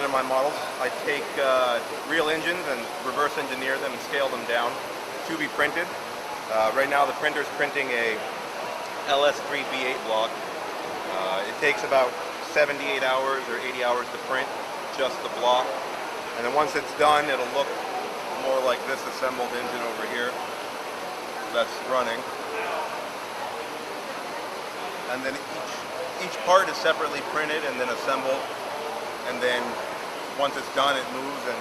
of my models. I take real engines and reverse engineer them and scale them down to be printed. Right now the printer is printing a LS3 V8 block. It takes about 78 hours or 80 hours to print just the block. And then once it's done, it'll look more like this assembled engine over here that's running. And then each part is separately printed and then assembled. And then once it's done, it moves and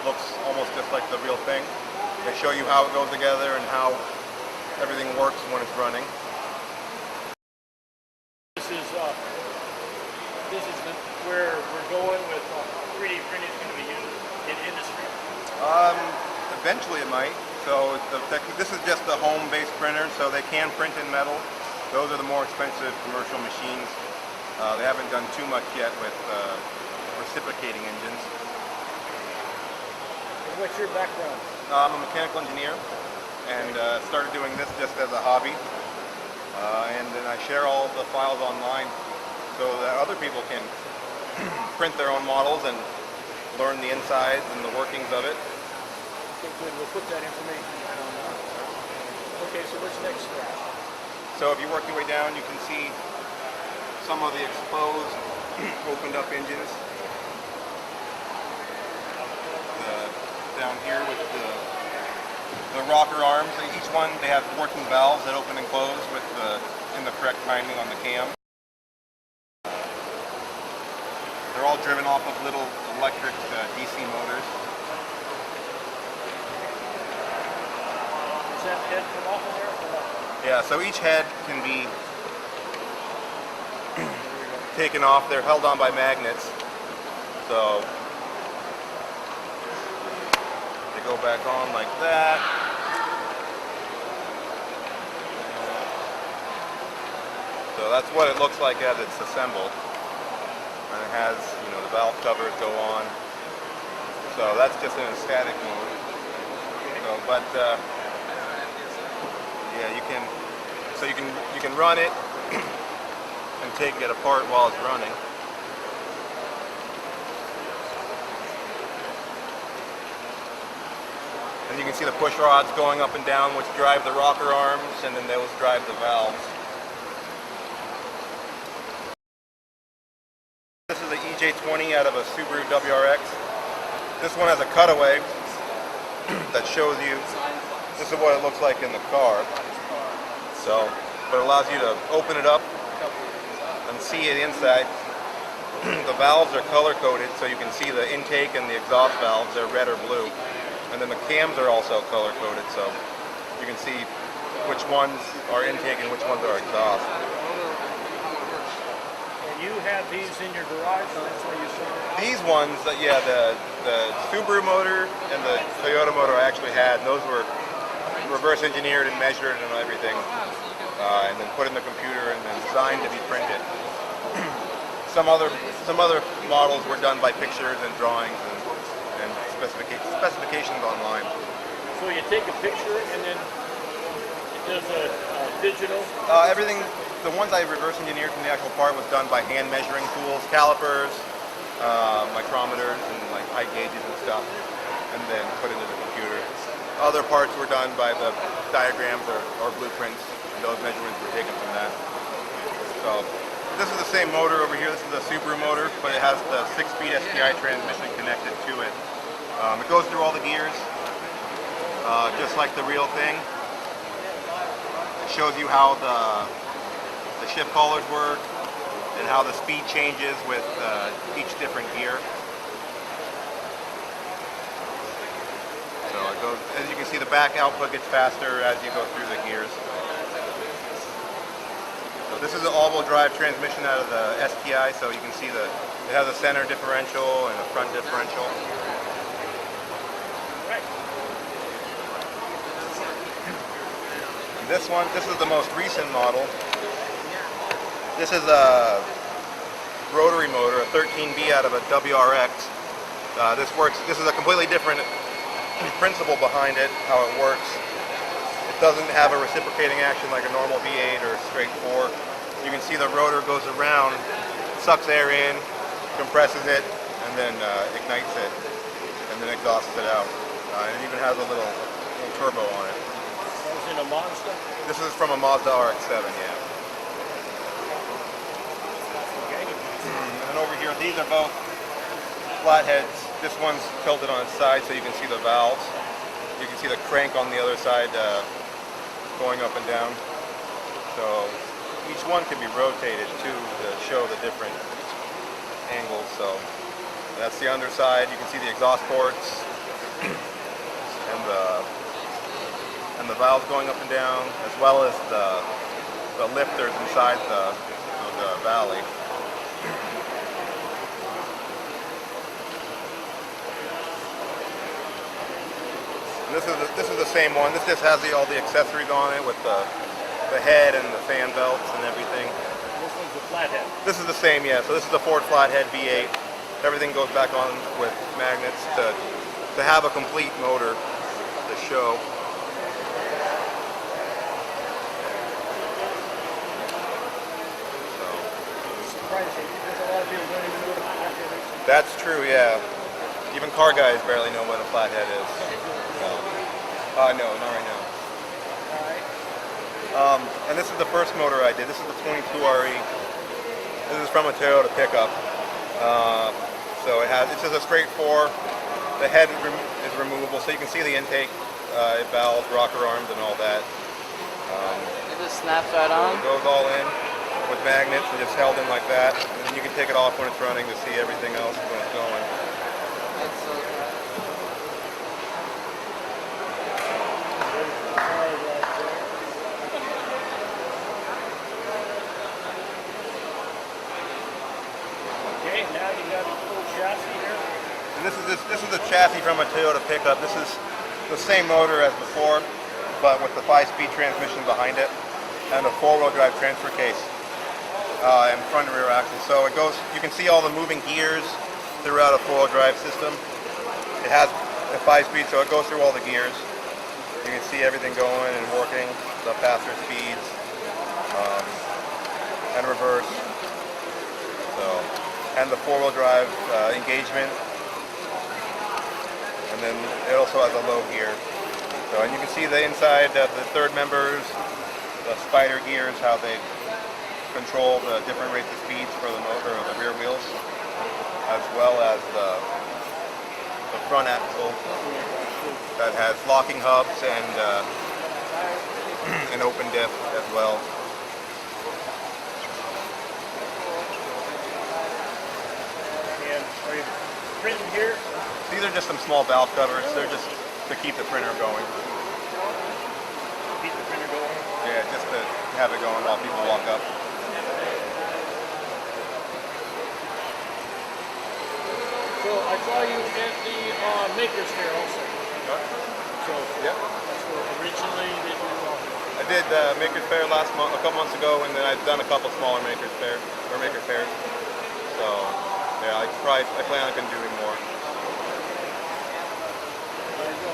looks almost just like the real thing. They show you how it goes together and how everything works when it's running. This is where we're going with 3D printing is going to be used in industry. Eventually it might. So this is just a home-based printer, so they can print in metal. Those are the more expensive commercial machines. They haven't done too much yet with reciprocating engines. What's your background? I'm a mechanical engineer and started doing this just as a hobby. And then I share all the files online so that other people can print their own models and learn the insides and the workings of it. Okay, good. We'll put that information right on there. Okay, so what's next step? So if you work your way down, you can see some of the exposed, opened up engines. Down here with the rocker arms. Each one, they have working valves that open and close with in the correct timing on the cam. They're all driven off of little electric DC motors. Does that head come off of there or not? Yeah, so each head can be taken off. They're held on by magnets. So they go back on like that. So that's what it looks like as it's assembled. And it has, you know, the valve covers go on. So that's just in a static mode. So, but yeah, you can run it and take it apart while it's running. And you can see the push rods going up and down, which drive the rocker arms, and then those drive the valves. This is the EJ20 out of a Subaru WRX. This one has a cutaway that shows you, this is what it looks like in the car. So, but it allows you to open it up and see it inside. The valves are color coded, so you can see the intake and the exhaust valves. They're red or blue. And then the cams are also color coded, so you can see which ones are intake and which ones are exhaust. And you have these in your garage, and that's why you saw them? These ones, yeah, the Subaru motor and the Toyota motor I actually had, and those were reverse engineered and measured and everything, and then put in the computer and then designed to be printed. Some other models were done by pictures and drawings and specifications online. So you take a picture and then it does a digital? Everything, the ones I reverse engineered from the actual part was done by hand measuring tools, calipers, micrometers, and like height gauges and stuff, and then put into the computer. Other parts were done by the diagrams or blueprints, and those measurements were taken from that. So this is the same motor over here. This is a Subaru motor, but it has the 6-speed SPI transmission connected to it. It goes through all the gears, just like the real thing. It shows you how the shift collars work and how the speed changes with each different gear. So it goes, as you can see, the back output gets faster as you go through the gears. So this is an all-wheel drive transmission out of the STI, so you can see it has a center differential and a front differential. This is the most recent model. This is a rotary motor, a 13B out of a WRX. This is a completely different principle behind it, how it works. It doesn't have a reciprocating action like a normal V8 or straight 4. You can see the rotor goes around, sucks air in, compresses it, and and then ignites it, and then exhausts it out. And it even has a little turbo on it. That was in a Mazda? This is from a Mazda RX-7, yeah. Okay. And then over here, these are both flatheads. This one's tilted on its side so you can see the valves. You can see the crank on the other side going up and down. So each one can be rotated too to show the different angles. So that's the underside. You can see the exhaust ports and the valves going up and down, as well as the lifters inside the valley. And this is the same one. This just has all the accessories on it with the head and the fan belts and everything. This one's a flathead. This is the same, yeah. So this is the Ford Flathead V8. Everything goes back on with magnets to have a complete motor to show. Surprising. There's a lot of people don't even know what a flathead is. That's true, yeah. Even car guys barely know what a flathead is. No, not right now. Alright. And this is the first motor I did. This is the 22RE. This is from a Toyota pickup. So it's just a straight 4. The head is removable, so you can see the intake valves, rocker arms, and all that. It just snaps right on. It goes all in with magnets and just held in like that. And then you can take it off when it's running to see everything else when it's going. That's so Okay, now you got a full chassis here. And this is the chassis from a Toyota pickup. This is the same motor as before, but with the 5-speed transmission behind it and a 4-wheel drive transfer case in front and rear axle. So it goes. You can see all the moving gears throughout a 4-wheel drive system. It has a 5-speed, so it goes through all the gears. You can see everything going and working, the faster speeds and reverse. So, and the 4-wheel drive engagement. And then it also has a low gear. So, and you can see the inside of the third members, the spider gears, how they control the different rates of speeds for the motor or the rear wheels, as well as the front axle that has locking hubs and an open diff as well. And are you printing here? These are just some small valve covers. They're just to keep the printer going. Keep the printer going. Yeah, just to have it going while people walk up. So I saw you at the Maker's Fair also. So Yep. that's where originally that you I did Maker's Fair last month, a couple months ago, and then I've done a couple smaller Maker's Fairs. So yeah, I plan on doing more. There you go.